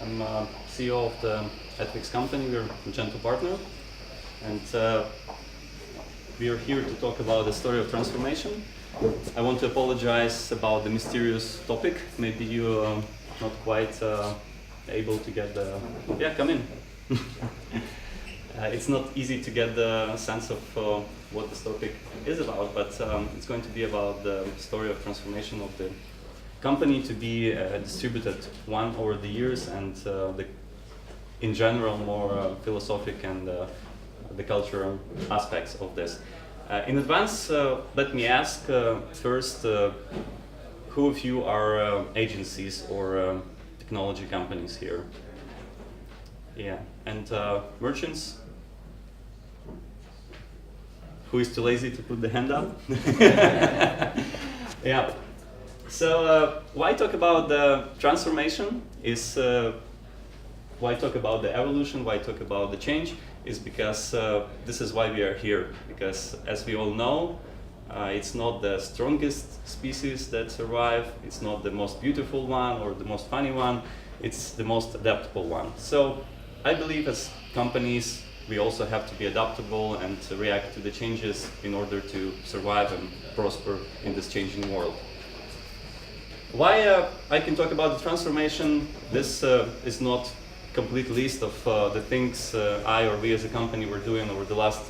I'm CEO of the ethics company. We're a Magento partner, and we are here to talk about the story of transformation. I want to apologize about the mysterious topic. Maybe you're not quite able to get the... Yeah, come in. It's not easy to get the sense of what this topic is about, but it's going to be about the story of transformation of the company to be a distributed one over the years, and in general more philosophic and the cultural aspects of this. In advance, let me ask first, who of you are agencies or technology companies here? Yeah, and merchants? Who is too lazy to put the hand up? Yeah. So why talk about the transformation is why talk about the evolution, why talk about the change, is because this is why we are here. Because as we all know, it's not the strongest species that survive, it's not the most beautiful one or the most funny one, it's the most adaptable one. So I believe as companies we also have to be adaptable and to react to the changes in order to survive and prosper in this changing world. Why I can talk about the transformation, this is not a complete list of the things I or we as a company were doing over the last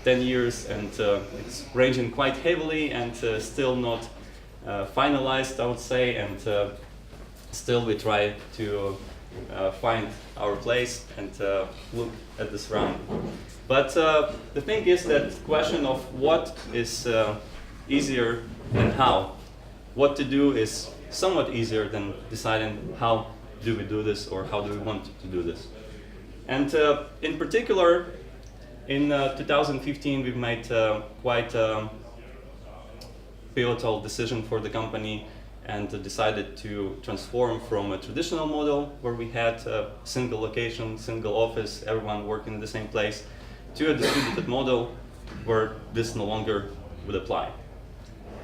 10 years, and it's ranging quite heavily and still not finalized, I would say, and still we try to find our place and look at this round. But the thing is that question of what is easier and how. What to do is somewhat easier than deciding how do we do this or how do we want to do this. And in particular, in 2015 we've made quite a pivotal decision for the company and decided to transform from a traditional model where we had a single location, single office, everyone working in the same place, to a distributed model where this no longer would apply.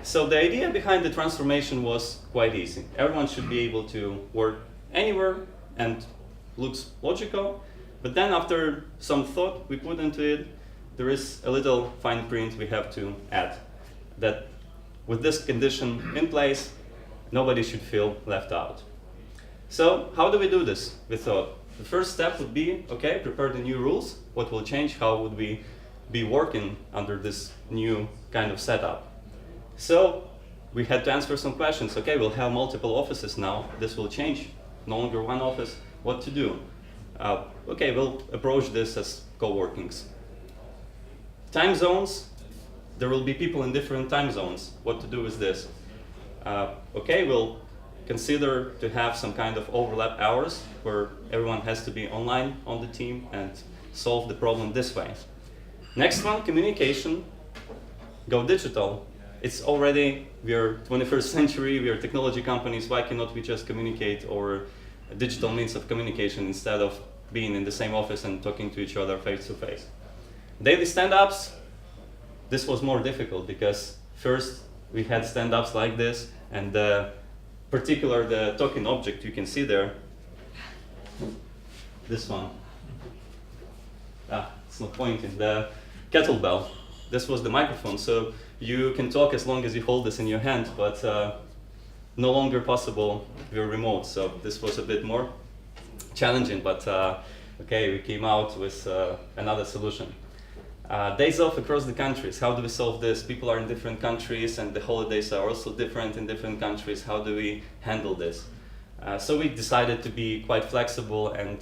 So the idea behind the transformation was quite easy. Everyone should be able to work anywhere and looks logical, but then after some thought we put into it, there is a little fine print we have to add, that with this condition in place, nobody should feel left out. So how do we do this? We thought the first step would be, okay, prepare the new rules. What will change? How would we be working under this new kind of setup? So we had to answer some questions. Okay, we'll have multiple offices now. This will change. No longer one office. What to do? Okay, we'll approach this as co-workings. Time zones. There will be people in different time zones. What to do with this? Okay, we'll consider to have some kind of overlap hours where everyone has to be online on the team and solve the problem this way. Next one, communication. Go digital. It's already, we are 21st century, we are technology companies, why cannot we just communicate over a digital means of communication instead of being in the same office and talking to each other face to face? Daily stand-ups, this was more difficult because first we had stand-ups like this, and particular the token object you can see there, this one. It's not pointing, the kettlebell. This was the microphone, so you can talk as long as you hold this in your hand, but no longer possible if you're remote. So this was a bit more challenging, but okay, we came out with another solution. Days off across the countries. How do we solve this? People are in different countries and the holidays are also different in different countries. How do we handle this? So we decided to be quite flexible and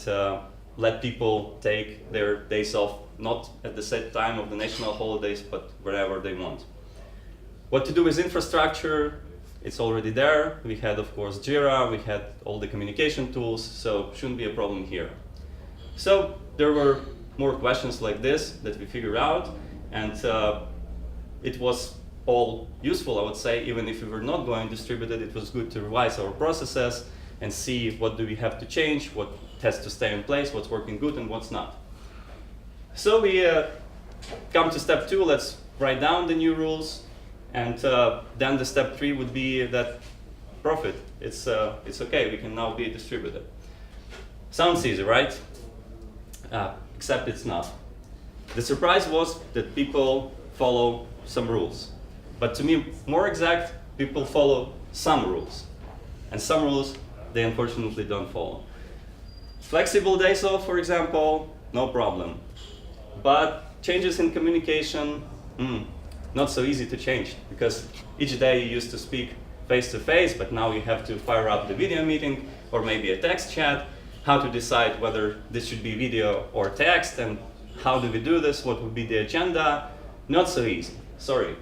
let people take their days off, not at the set time of the national holidays, but wherever they want. What to do with infrastructure? It's already there. We had, of course, Jira, we had all the communication tools, so shouldn't be a problem here. So there were more questions like this that we figured out, and it was all useful, I would say. Even if we were not going distributed, it was good to revise our processes and see what do we have to change, what has to stay in place, what's working good and what's not. So we come to step 2, let's write down the new rules, and then the step 3 would be that profit. It's okay, we can now be distributed. Sounds easy, right? Except it's not. The surprise was that people follow some rules. But to me, more exact, people follow some rules. And some rules, they unfortunately don't follow. Flexible days off, for example, no problem. But changes in communication, not so easy to change, because each day you used to speak face-to-face, but now you have to fire up the video meeting or maybe a text chat. How to decide whether this should be video or text, and how do we do this, what would be the agenda? Not so easy, sorry.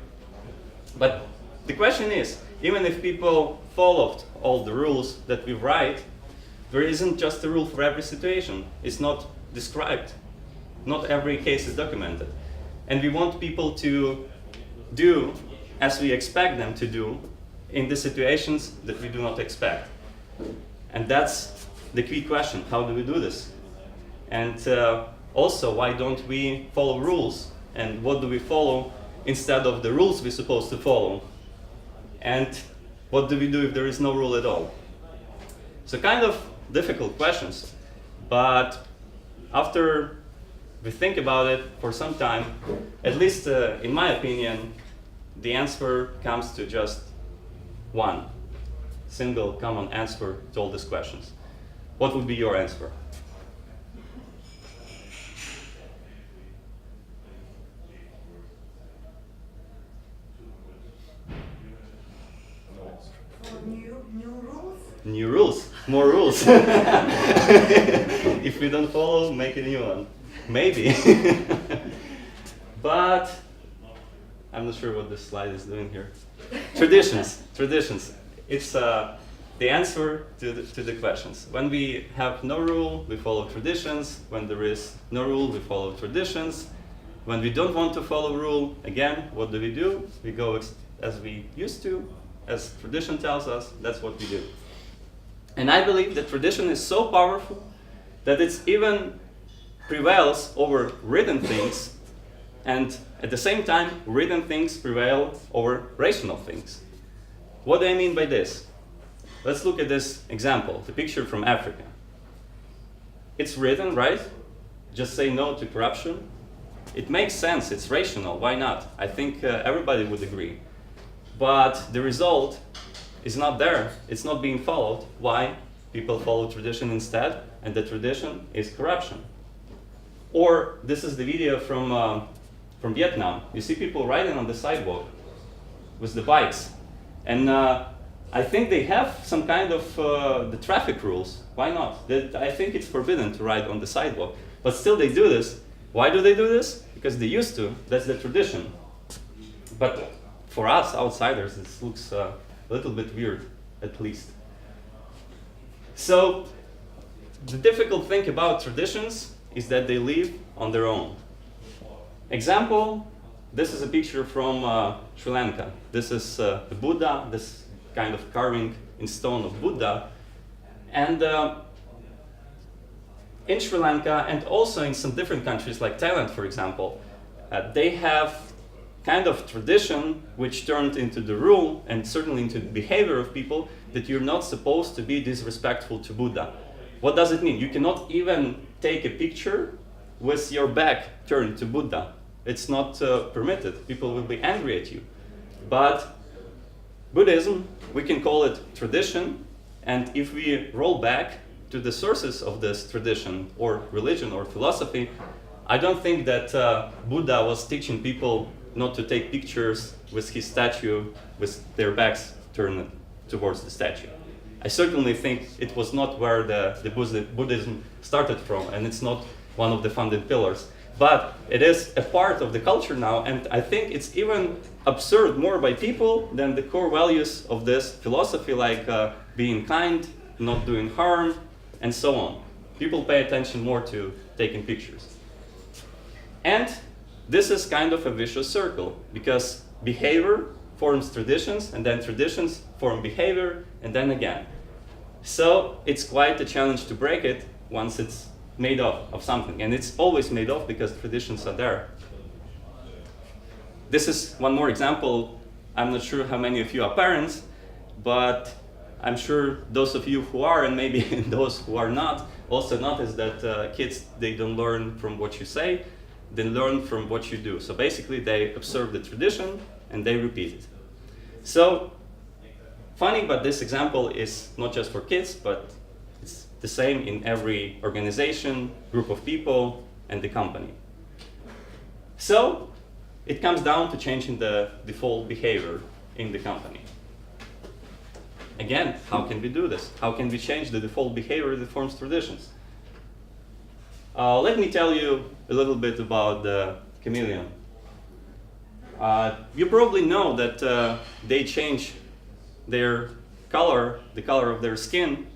But the question is, even if people followed all the rules that we write, there isn't just a rule for every situation. It's not described. Not every case is documented. And we want people to do as we expect them to do in the situations that we do not expect. And that's the key question: how do we do this? And also, why don't we follow rules? And what do we follow instead of the rules we're supposed to follow? And what do we do if there is no rule at all? So kind of difficult questions, but after we think about it for some time, at least in my opinion, the answer comes to just one single common answer to all these questions. What would be your answer? New rules? New rules, more rules. If we don't follow, make a new one. Maybe. But I'm not sure what this slide is doing here. Traditions. It's the answer to the questions. When we have no rule, we follow traditions. When there is no rule, we follow traditions. When we don't want to follow rule, again, what do? We go as we used to, as tradition tells us. That's what we do. And I believe that tradition is so powerful that it even prevails over written things, and at the same time, written things prevail over rational things. What do I mean by this? Let's look at this example, the picture from Africa. It's written, right? Just say no to corruption. It makes sense, it's rational, why not? I think everybody would agree. But the result is not there, it's not being followed. Why? People follow tradition instead, and the tradition is corruption. Or this is the video from Vietnam. You see people riding on the sidewalk with the bikes. And I think they have some kind of the traffic rules. Why not? I think it's forbidden to ride on the sidewalk. But still they do this. Why do they do this? Because they used to. That's the tradition. But for us outsiders, this looks a little bit weird, at least. So the difficult thing about traditions is that they live on their own. Example, this is a picture from Sri Lanka. This is the Buddha, this kind of carving in stone of Buddha. And in Sri Lanka, and also in some different countries like Thailand, for example, they have kind of tradition which turned into the rule and certainly into the behavior of people that you're not supposed to be disrespectful to Buddha. What does it mean? You cannot even take a picture with your back turned to Buddha. It's not permitted. People will be angry at you. But Buddhism, we can call it tradition, and if we roll back to the sources of this tradition or religion or philosophy, I don't think that Buddha was teaching people not to take pictures with his statue with their backs turned towards the statue. I certainly think it was not where the Buddhism started from, and it's not one of the founding pillars. But it is a part of the culture now, and I think it's even absorbed more by people than the core values of this philosophy, like being kind, not doing harm, and so on. People pay attention more to taking pictures. And this is kind of a vicious circle, because behavior forms traditions, and then traditions form behavior, and then again. So it's quite a challenge to break it once it's made of something, and it's always made of because traditions are there. This is one more example. I'm not sure how many of you are parents, but I'm sure those of you who are, and maybe those who are not, Also notice that kids, they don't learn from what you say, they learn from what you do. So basically they observe the tradition and they repeat it. So funny, but this example is not just for kids, but it's the same in every organization, group of people, and the company. So it comes down to changing the default behavior in the company. Again, how can we do this? How can we change the default behavior that forms traditions? Let me tell you a little bit about the chameleon. You probably know that they change their color, the color of their skin,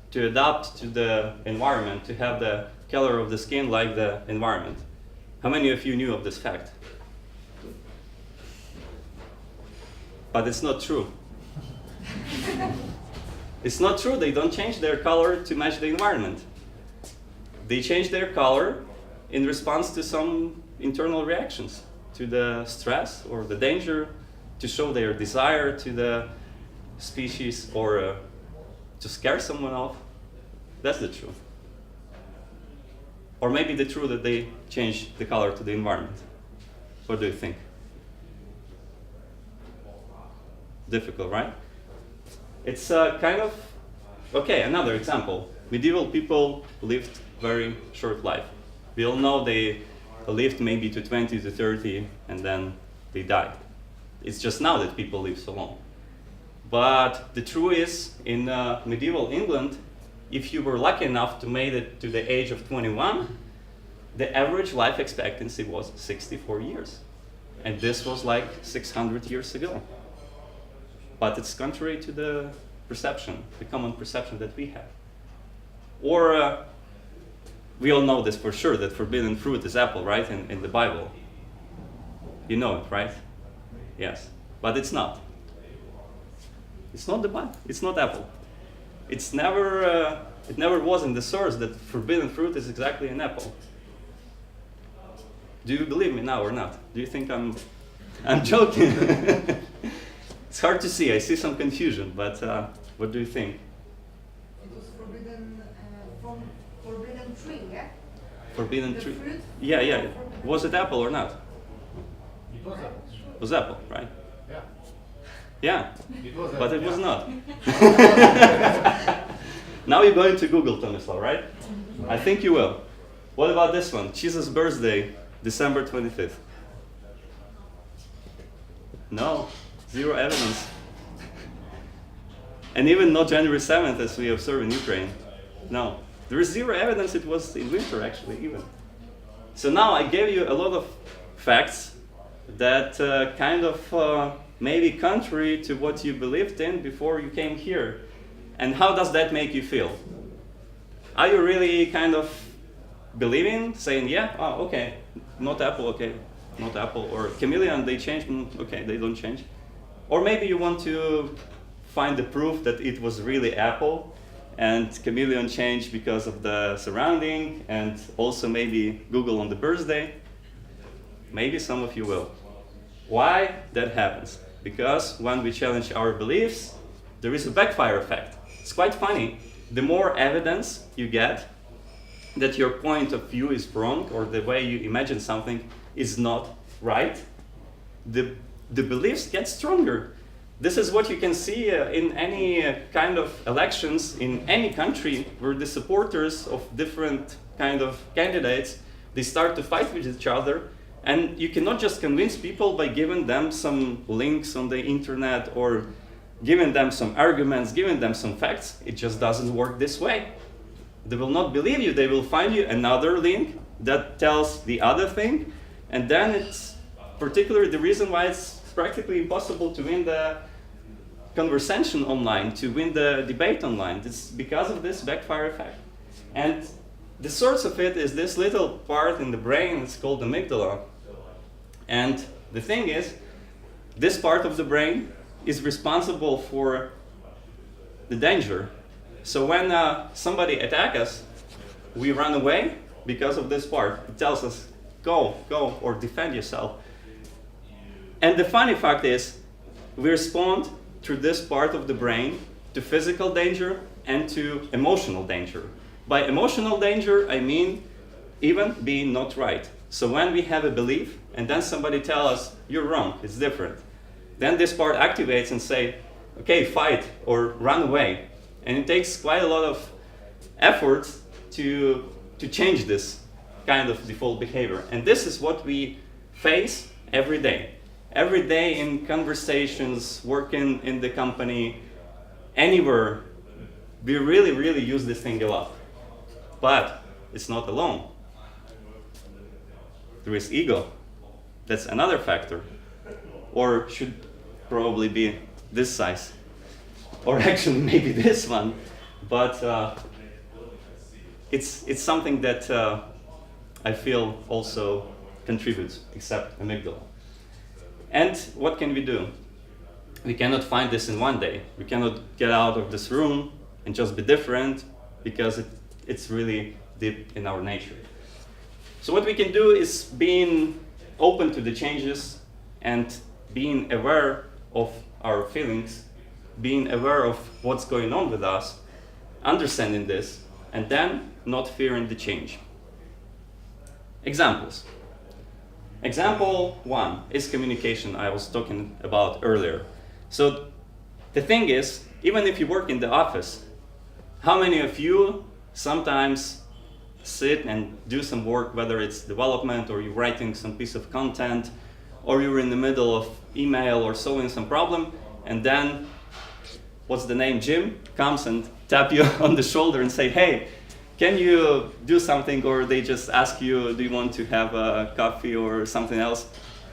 to adapt to the environment, to have the color of the skin like the environment. How many of you knew of this fact? But it's not true. It's not true. They don't change their color to match the environment. They change their color in response to some internal reactions, to the stress or the danger, to show their desire to the species, or to scare someone off. That's the truth. Or maybe the truth that they change the color to the environment. What do you think? Difficult, right? It's kind of, okay, another example. Medieval people lived very short life. We all know they lived maybe to 20 to 30 and then they died. It's just now that people live so long. But the truth is, in medieval England, if you were lucky enough to make it to the age of 21, the average life expectancy was 64 years. And this was like 600 years ago. But it's contrary to the perception, the common perception that we have. Or we all know this for sure, that forbidden fruit is apple, right, in the Bible. You know it, right? Yes. But it's not. It's not the Bible. It's not apple. It's never, it never was in the source that forbidden fruit is exactly an apple. Do you believe me now or not? Do you think I'm joking? It's hard to see. I see some confusion, but what do you think? It was forbidden from forbidden tree, yeah? Forbidden The tree. fruit? Yeah, yeah. Was it apple or not? It was apple. It was apple, right? Yeah. Yeah, It was but apple, it was yeah. not. Now you're going to Google, Tomislav, right? I think you will. What about this one? Jesus' birthday, December 25th. No, zero evidence. And even not January 7th, as we observe in Ukraine. No, there is zero evidence it was in winter, actually, even. So now I gave you a lot of facts that kind of maybe contrary to what you believed in before you came here. And how does that make you feel? Are you really kind of believing, saying, yeah, oh, okay, not apple, okay, not apple, or chameleon, they change, okay, they don't change? Or maybe you want to find the proof that it was really apple and chameleon changed because of the surrounding, and also maybe Google on the birthday. Maybe some of you will. Why that happens? Because when we challenge our beliefs, there is a backfire effect. It's quite funny. The more evidence you get that your point of view is wrong, or the way you imagine something is not right, the beliefs get stronger. This is what you can see in any kind of elections in any country where the supporters of different kind of candidates, they start to fight with each other. And you cannot just convince people by giving them some links on the internet or giving them some arguments, giving them some facts. It just doesn't work this way. They will not believe you. They will find you another link that tells the other thing. And then it's particularly the reason why it's practically impossible to win the conversation online, to win the debate online. It's because of this backfire effect. And the source of it is this little part in the brain. It's called the amygdala. And the thing is, this part of the brain is responsible for the danger. So when somebody attacks us, we run away because of this part. It tells us, go, or defend yourself. And the funny fact is, we respond through this part of the brain to physical danger and to emotional danger. By emotional danger, I mean even being not right. So when we have a belief and then somebody tells us, you're wrong, it's different, then this part activates and say, okay, fight or run away. And it takes quite a lot of effort to change this kind of default behavior. And this is what we face every day. Every day in conversations, working in the company, anywhere, we really, really use this thing a lot. But it's not alone. There is ego. That's another factor. Or should probably be this size. Or actually maybe this one. But it's something that I feel also contributes, except amygdala. And what can we do? We cannot find this in one day. We cannot get out of this room and just be different, because it's really deep in our nature. So what we can do is being open to the changes and being aware of our feelings, being aware of what's going on with us, understanding this, and then not fearing the change. Examples. Example 1 is communication I was talking about earlier. So the thing is, even if you work in the office, how many of you sometimes sit and do some work, whether it's development or you're writing some piece of content, or you're in the middle of email or solving some problem, and then, what's the name, Jim, comes and tap you on the shoulder and say, hey, can you do something? Or they just ask you, do you want to have a coffee or something else?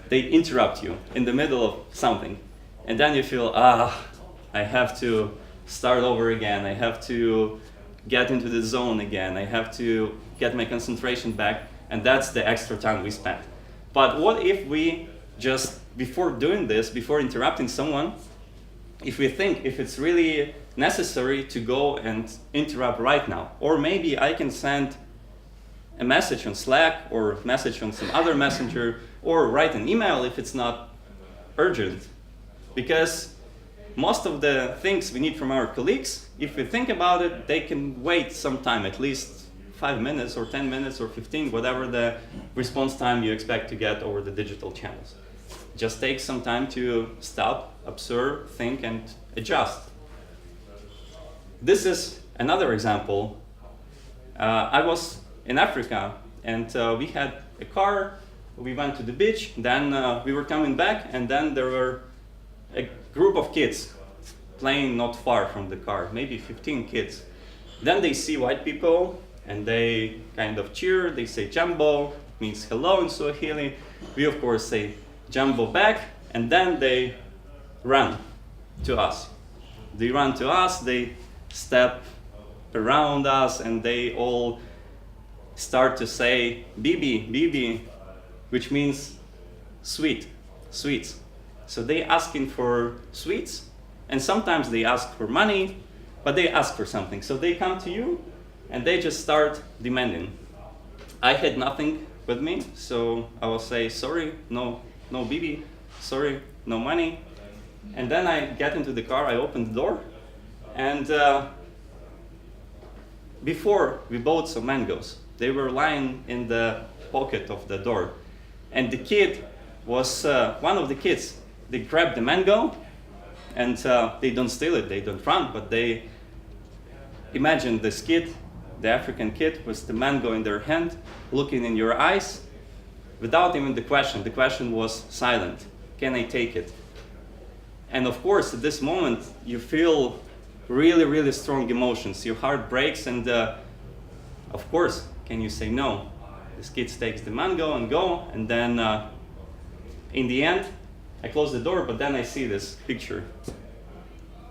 They interrupt you in the middle of something. And then you feel, I have to start over again. I have to get into the zone again. I have to get my concentration back. And that's the extra time we spend. But what if we just, before doing this, before interrupting someone, if we think if it's really necessary to go and interrupt right now, or maybe I can send a message on Slack or a message on some other messenger, or write an email if it's not urgent. Because most of the things we need from our colleagues, if we think about it, they can wait some time, at least 5 minutes or 10 minutes or 15, whatever the response time you expect to get over the digital channels. Just take some time to stop, observe, think, and adjust. This is another example. I was in Africa, and we had a car. We went to the beach, then we were coming back, and then there were a group of kids playing not far from the car, maybe 15 kids. Then they see white people, and they kind of cheer. They say "Jambo," means hello in Swahili. We of course say "Jambo" back, and then they run to us. They run to us, they step around us, and they all start to say "Bibi, Bibi," which means sweet, sweets. So they asking for sweets, and sometimes they ask for money, but they ask for something. So they come to you, and they just start demanding. I had nothing with me, so I will say, sorry, no Bibi, sorry, no money. And then I get into the car, I open the door, and before we bought some mangoes, they were lying in the pocket of the door. And the kid was, one of the kids, they grabbed the mango, and they don't steal it, they don't run, but they imagine this kid, the African kid, with the mango in their hand, looking in your eyes, without even the question. The question was silent. Can I take it? And of course, at this moment, you feel really, really strong emotions. Your heart breaks, and of course, can you say no? This kid takes the mango and go, and then in the end, I close the door, but then I see this picture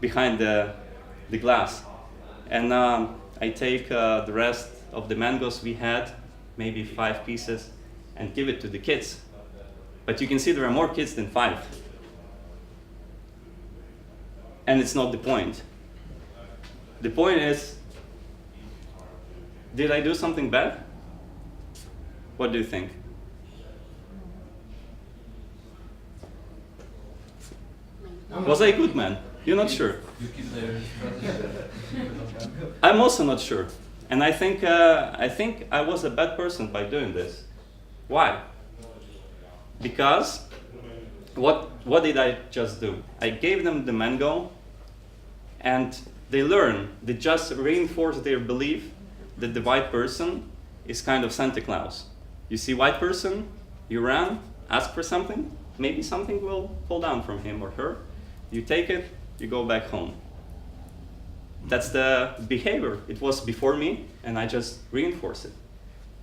behind the glass. And I take the rest of the mangoes we had, maybe 5 pieces, and give it to the kids. But you can see there are more kids than 5. And it's not the point. The point is, did I do something bad? What do you think? Was I a good man? You're not sure? You keep the strategy. I'm also not sure. And I think I was a bad person by doing this. Why? Because what did I just do? I gave them the mango, and they learn. They just reinforce their belief that the white person is kind of Santa Claus. You see white person, you run, ask for something, maybe something will fall down from him or her. You take it, you go back home. That's the behavior. It was before me, and I just reinforce it.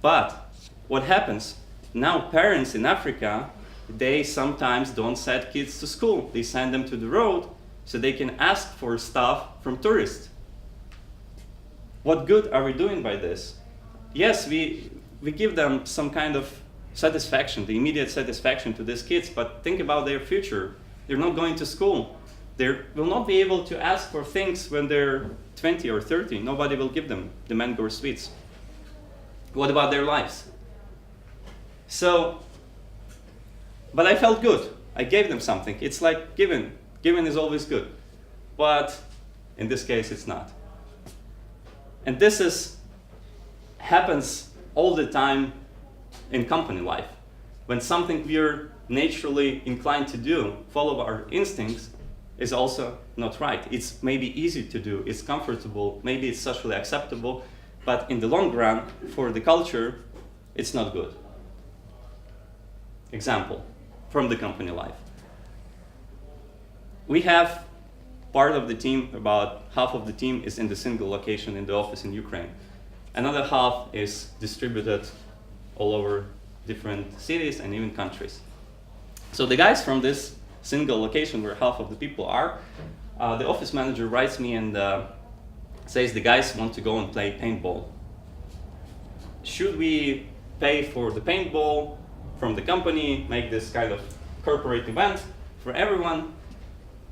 But what happens? Now parents in Africa, they sometimes don't send kids to school. They send them to the road so they can ask for stuff from tourists. What good are we doing by this? Yes, we give them some kind of satisfaction, the immediate satisfaction to these kids, but think about their future. They're not going to school. They will not be able to ask for things when they're 20 or 30. Nobody will give them the mango or sweets. What about their lives? So, but I felt good. I gave them something. It's like giving. Giving is always good. But in this case, it's not. And this happens all the time in company life. When something we're naturally inclined to do, follow our instincts, is also not right. It's maybe easy to do, it's comfortable, maybe it's socially acceptable, but in the long run, for the culture, it's not good. Example from the company life. We have part of the team, about half of the team is in the single location in the office in Ukraine. Another half is distributed all over different cities and even countries. So the guys from this single location where half of the people are, the office manager writes me and says the guys want to go and play paintball. Should we pay for the paintball from the company, make this kind of corporate event for everyone?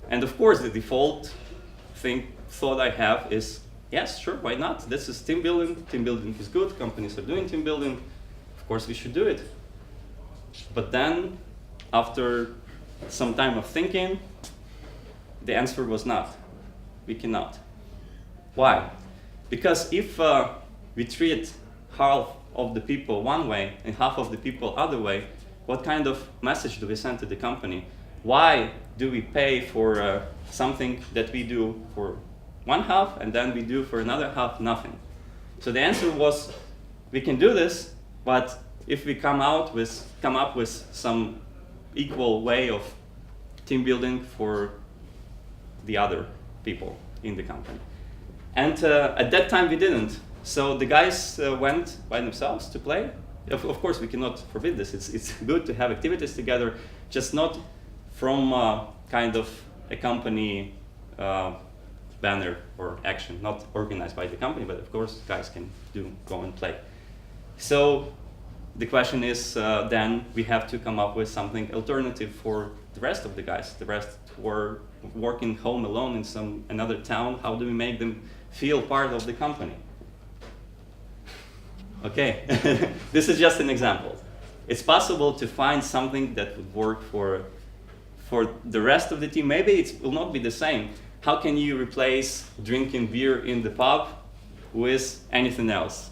And of course the default thought I have is, yes, sure, why not? This is team building. Team building is good. Companies are doing team building. Of course we should do it. But then, after some time of thinking, the answer was not. We cannot. Why? Because if we treat half of the people one way and half of the people other way, what kind of message do we send to the company? Why do we pay for something that we do for one half and then we do for another half nothing? So the answer was, we can do this, but if we come up with some equal way of team building for the other people in the company. And at that time we didn't. So the guys went by themselves to play. Of course we cannot forbid this. It's good to have activities together, just not from kind of a company banner or action, not organized by the company, but of course guys can go and play. So the question is then we have to come up with something alternative for the rest of the guys. The rest who are working home alone in another town. How do we make them feel part of the company? Okay, this is just an example. It's possible to find something that would work for the rest of the team. Maybe it will not be the same. How can you replace drinking beer in the pub with anything else?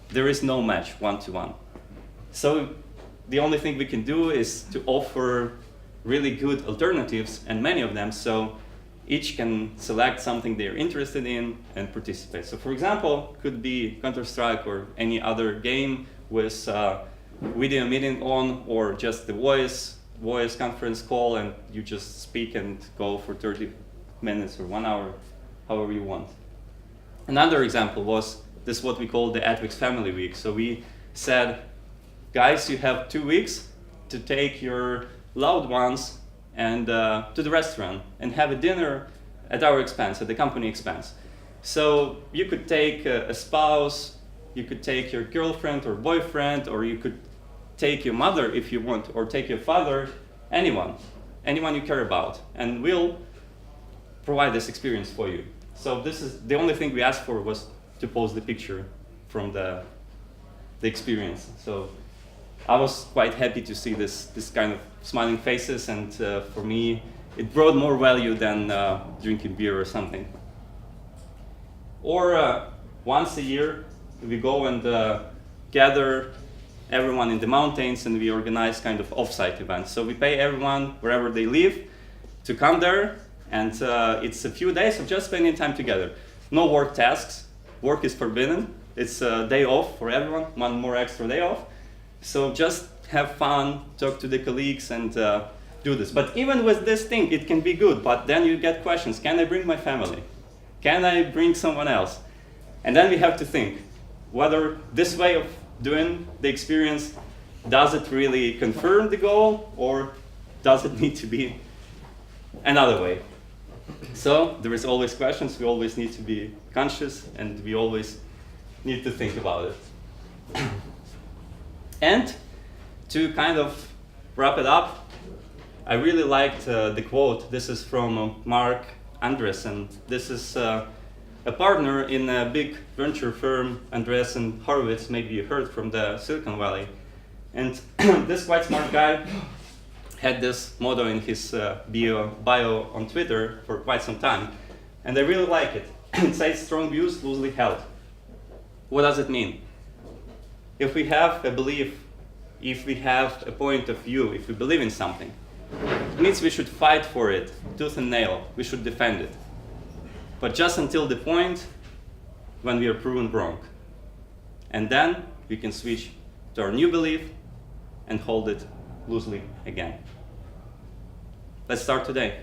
There is no match one-to-one. So the only thing we can do is to offer really good alternatives, and many of them, so each can select something they're interested in and participate. So for example, could be Counter-Strike or any other game with video meeting on, or just the voice conference call, and you just speak and go for 30 minutes or 1 hour, however you want. Another example was this, what we call the Adweeks Family Week. So we said, guys, you have 2 weeks to take your loved ones and to the restaurant and have a dinner at our expense, at the company expense. So you could take a spouse, you could take your girlfriend or boyfriend, or you could take your mother if you want, or take your father, anyone you care about, and we'll provide this experience for you. So this is the only thing we asked for, was to post the picture from the experience. So I was quite happy to see this kind of smiling faces, and for me it brought more value than drinking beer or something. Or once a year we go and gather everyone in the mountains, and we organize kind of off-site events. So we pay everyone wherever they live to come there, and it's a few days of just spending time together. No work tasks. Work is forbidden. It's a day off for everyone, one more extra day off. So just have fun, talk to the colleagues, and do this. But even with this thing, it can be good, but then you get questions. Can I bring my family? Can I bring someone else? And then we have to think whether this way of doing the experience, does it really confirm the goal, or does it need to be another way? So there is always questions. We always need to be conscious, and we always need to think about it. And to kind of wrap it up, I really liked the quote. This is from Mark Andreessen. This is a partner in a big venture firm, Andreessen Horowitz. Maybe you heard from the Silicon Valley. And this quite smart guy had this motto in his bio on Twitter for quite some time. And I really like it. It says, strong views loosely held. What does it mean? If we have a belief, if we have a point of view, if we believe in something, it means we should fight for it, tooth and nail. We should defend it. But just until the point when we are proven wrong. And then we can switch to our new belief and hold it loosely again. Let's start today.